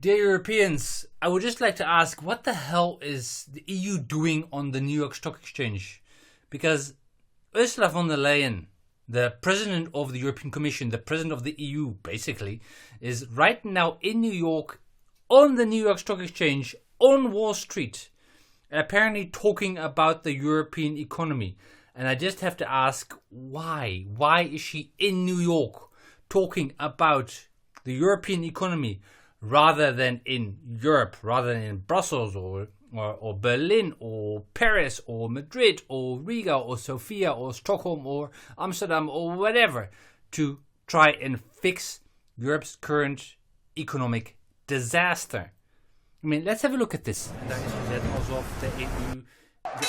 Dear Europeans, I would just like to ask, what the hell is the EU doing on the New York Stock Exchange? Because Ursula von der Leyen, the president of the European Commission, the president of the EU, basically, is right now in New York, on the New York Stock Exchange, on Wall Street, apparently talking about the European economy. And I just have to ask, why? Why is she in New York talking about the European economy rather than in Europe, rather than in Brussels or Berlin or Paris or Madrid or Riga or Sofia or Stockholm or Amsterdam or whatever, to try and fix Europe's current economic disaster? I mean, let's have a look at this. Daar is gezet alsof de EU dus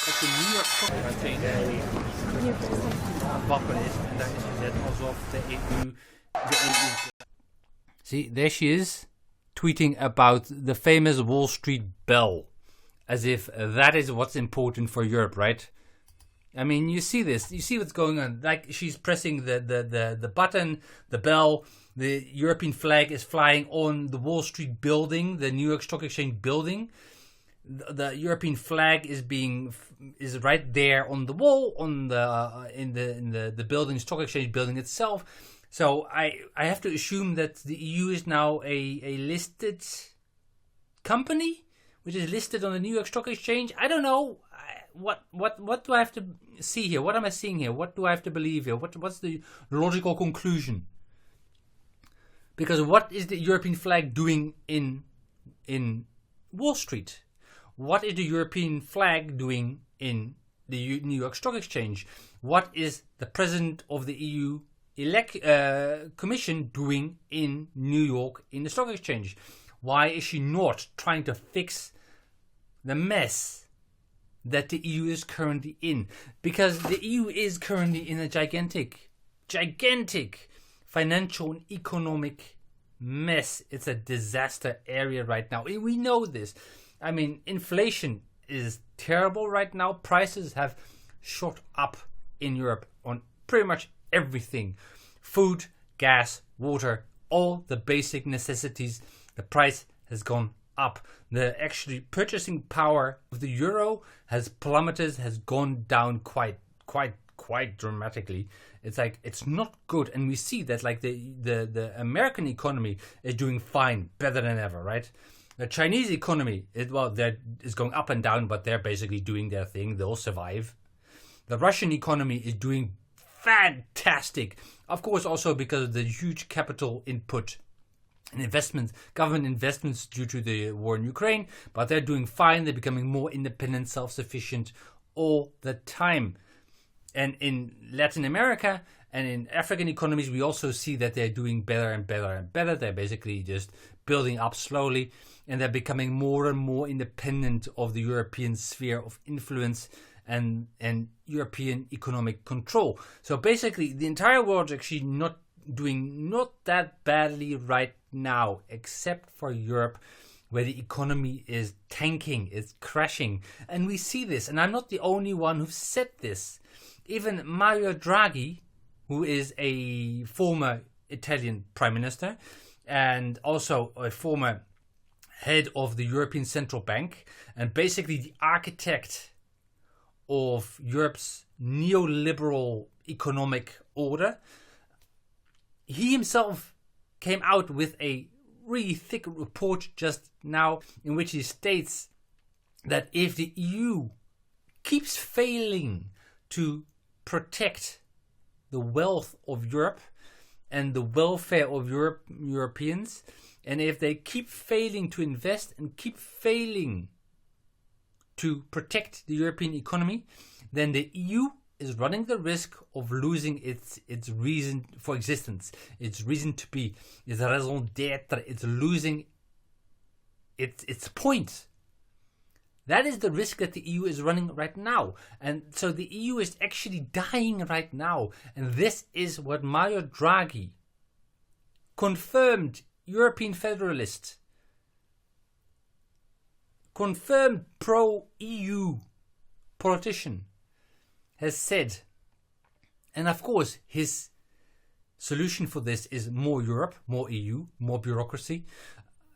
op de New York Stock Exchange aan het wapperen is. En daar is gezet alsof de EU See, there she is, tweeting about the famous Wall Street bell, as if that is what's important for Europe, right? I mean, you see this, you see what's going on. Like, she's pressing the button, the bell, the European flag is flying on the Wall Street building, the New York Stock Exchange building. The European flag is right there on the wall, on the in the building, Stock Exchange building itself. So I have to assume that the EU is now a listed company, which is listed on the New York Stock Exchange. I don't know. What do I have to see here? What am I seeing here? What do I have to believe here? What's the logical conclusion? Because what is the European flag doing in Wall Street? What is the European flag doing in the New York Stock Exchange? What is the president of the EU Commission doing in New York in the Stock Exchange? Why is she not trying to fix the mess that the EU is currently in? Because the EU is currently in a gigantic financial and economic mess. It's a disaster area right now. We know this. I mean, inflation is terrible right now. Prices have shot up in Europe on pretty much everything. Food, gas, water, all the basic necessities. The price has gone up. The actually purchasing power of the euro has plummeted, has gone down quite dramatically. It's like, it's not good. And we see that like the American economy is doing fine, better than ever, right? The Chinese economy, is going up and down, but they're basically doing their thing. They'll survive. The Russian economy is doing fantastic. Of course, also because of the huge capital input and investments, government investments due to the war in Ukraine. But they're doing fine. They're becoming more independent, self-sufficient all the time. And in Latin America and in African economies, we also see that they're doing better and better and better. They're basically just building up slowly, and they're becoming more and more independent of the European sphere of influence and European economic control. So basically, the entire world is actually not that badly right now, except for Europe, where the economy is tanking, it's crashing. And we see this, and I'm not the only one who said this. Even Mario Draghi, who is a former Italian prime minister and also a former head of the European Central Bank, and basically the architect of Europe's neoliberal economic order, he himself came out with a really thick report just now in which he states that if the EU keeps failing to protect the wealth of Europe and the welfare of Europeans, and if they keep failing to invest and keep failing to protect the European economy, then the EU is running the risk of losing its reason for existence, its reason to be, its raison d'être. It's losing its point. That is the risk that the EU is running right now. And so the EU is actually dying right now. And this is what Mario Draghi, confirmed European federalist, confirmed pro-EU politician, has said. And of course, his solution for this is more Europe, more EU, more bureaucracy.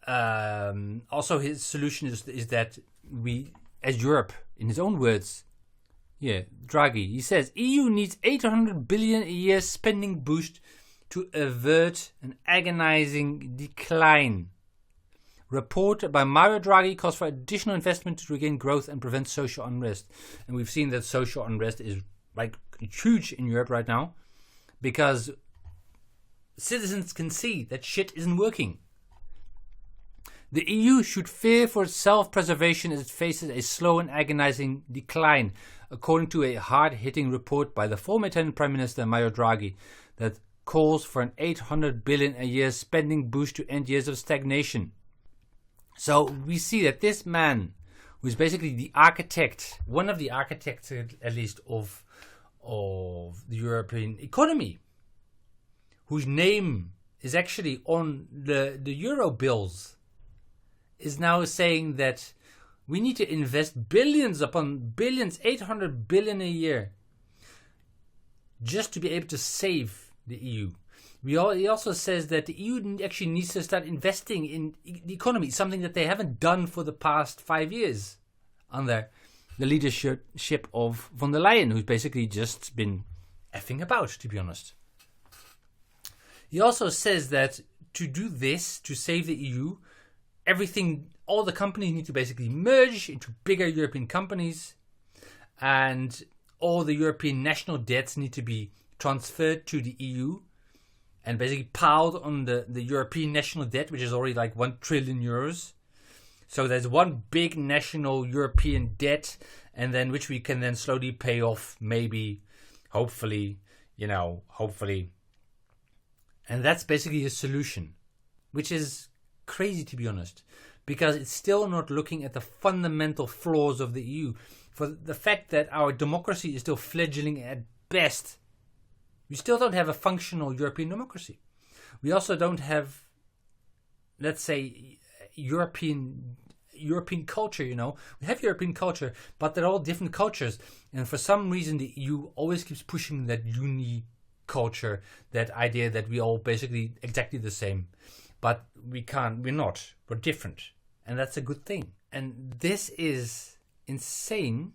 Also, his solution is that we, as Europe, in his own words, Draghi, he says EU needs 800 billion a year spending boost to avert an agonizing decline. Report by Mario Draghi calls for additional investment to regain growth and prevent social unrest. And we've seen that social unrest is like huge in Europe right now because citizens can see that shit isn't working. The EU should fear for its self-preservation as it faces a slow and agonizing decline, according to a hard-hitting report by the former Italian Prime Minister Mario Draghi that calls for an 800 billion a year spending boost to end years of stagnation. So we see that this man, who is basically the architect, one of the architects at least of the European economy, whose name is actually on the euro bills, is now saying that we need to invest billions upon billions, 800 billion a year, just to be able to save the EU. He also says that the EU actually needs to start investing in the economy, something that they haven't done for the past 5 years under the leadership of von der Leyen, who's basically just been effing about, to be honest. He also says that to do this, to save the EU, all the companies need to basically merge into bigger European companies, and all the European national debts need to be transferred to the EU and basically piled on the European national debt, which is already like 1 trillion euros. So there's one big national European debt, and then which we can then slowly pay off, maybe, hopefully. And that's basically a solution, which is crazy, to be honest, because it's still not looking at the fundamental flaws of the EU. For the fact that our democracy is still fledgling at best. We still don't have a functional European democracy. We also don't have, let's say, European culture, We have European culture, but they're all different cultures. And for some reason, the EU always keeps pushing that uni culture, that idea that we all basically exactly the same. But we're not. We're different. And that's a good thing. And this is insane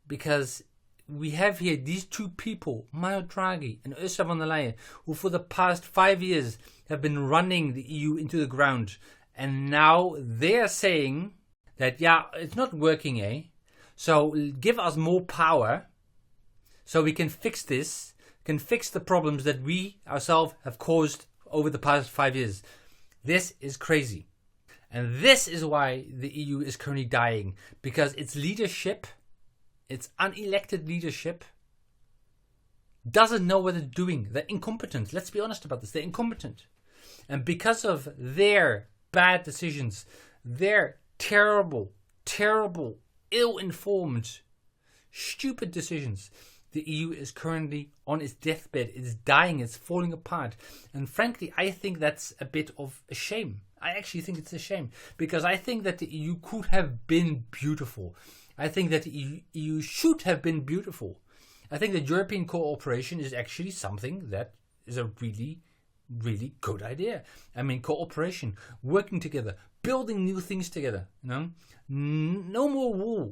because we have here these two people, Mario Draghi and Ursula von der Leyen, who for the past 5 years have been running the EU into the ground. And now they're saying that, it's not working, So give us more power so we can fix this, can fix the problems that we ourselves have caused over the past 5 years. This is crazy. And this is why the EU is currently dying. Because its leadership, its unelected leadership, doesn't know what they're doing. They're incompetent. Let's be honest about this. They're incompetent. And because of their bad decisions, their terrible, ill-informed, stupid decisions, the EU is currently on its deathbed. It's dying. It's falling apart. And frankly, I think that's a bit of a shame. I actually think it's a shame. Because I think that the EU could have been beautiful. I think that the EU should have been beautiful. I think that European cooperation is actually something that is a really, really good idea. I mean, cooperation, working together, building new things together. No more war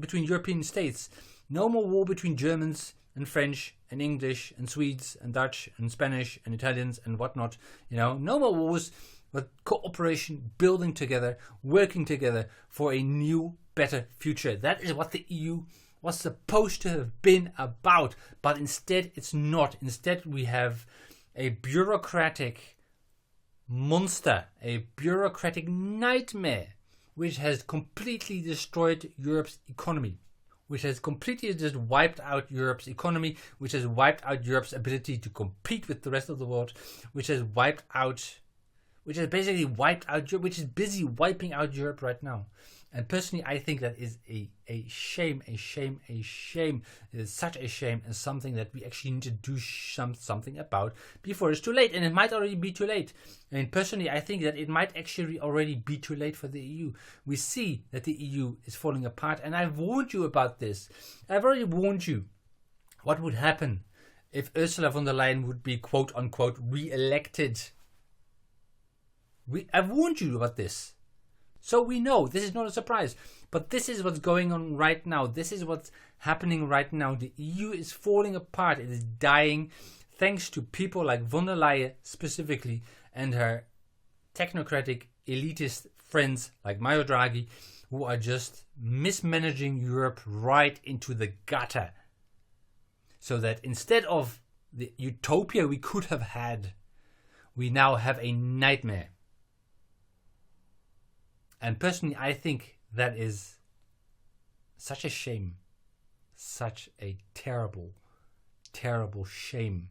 between European states. No more war between Germans and French and English and Swedes and Dutch and Spanish and Italians and whatnot. No more wars, but cooperation, building together, working together for a new, better future. That is what the EU was supposed to have been about. But instead, it's not. Instead, we have a bureaucratic monster, a bureaucratic nightmare, which has completely destroyed Europe's economy. Which has completely just wiped out Europe's economy, which has wiped out Europe's ability to compete with the rest of the world, which has basically wiped out Europe, which is busy wiping out Europe right now. And personally, I think that is a shame. It is such a shame, and something that we actually need to do something about before it's too late. And it might already be too late. I mean, personally, I think that it might actually already be too late for the EU. We see that the EU is falling apart, and I've warned you about this. I've already warned you what would happen if Ursula von der Leyen would be quote unquote re-elected. I've warned you about this. So we know this is not a surprise. But this is what's going on right now. This is what's happening right now. The EU is falling apart. It is dying thanks to people like von der Leyen specifically and her technocratic elitist friends like Mario Draghi, who are just mismanaging Europe right into the gutter. So that instead of the utopia we could have had, we now have a nightmare. And personally, I think that is such a shame. Such a terrible, terrible shame.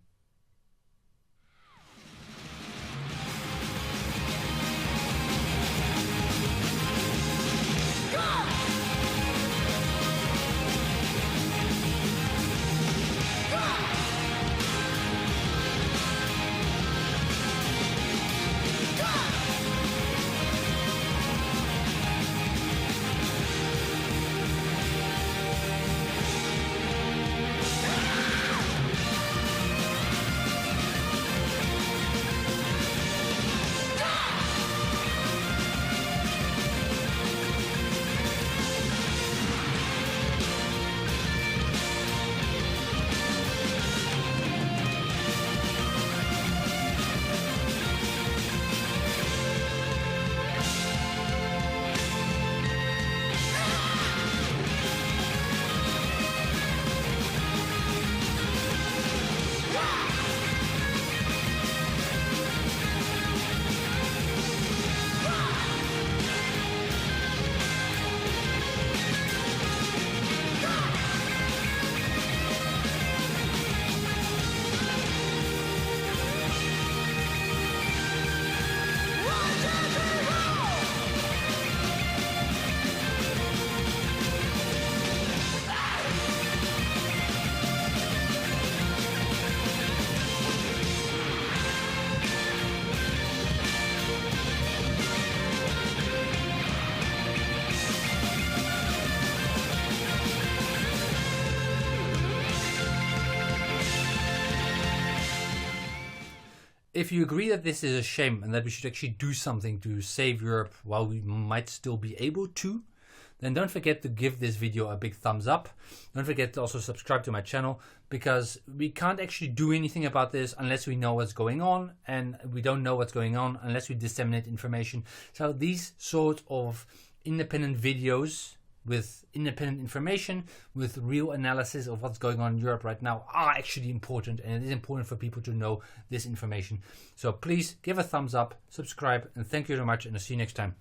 If you agree that this is a shame and that we should actually do something to save Europe while we might still be able to, then don't forget to give this video a big thumbs up. Don't forget to also subscribe to my channel, because we can't actually do anything about this unless we know what's going on, and we don't know what's going on unless we disseminate information. So these sort of independent videos with independent information, with real analysis of what's going on in Europe right now are actually important, and it is important for people to know this information. So please give a thumbs up, subscribe, and thank you very much, and I'll see you next time.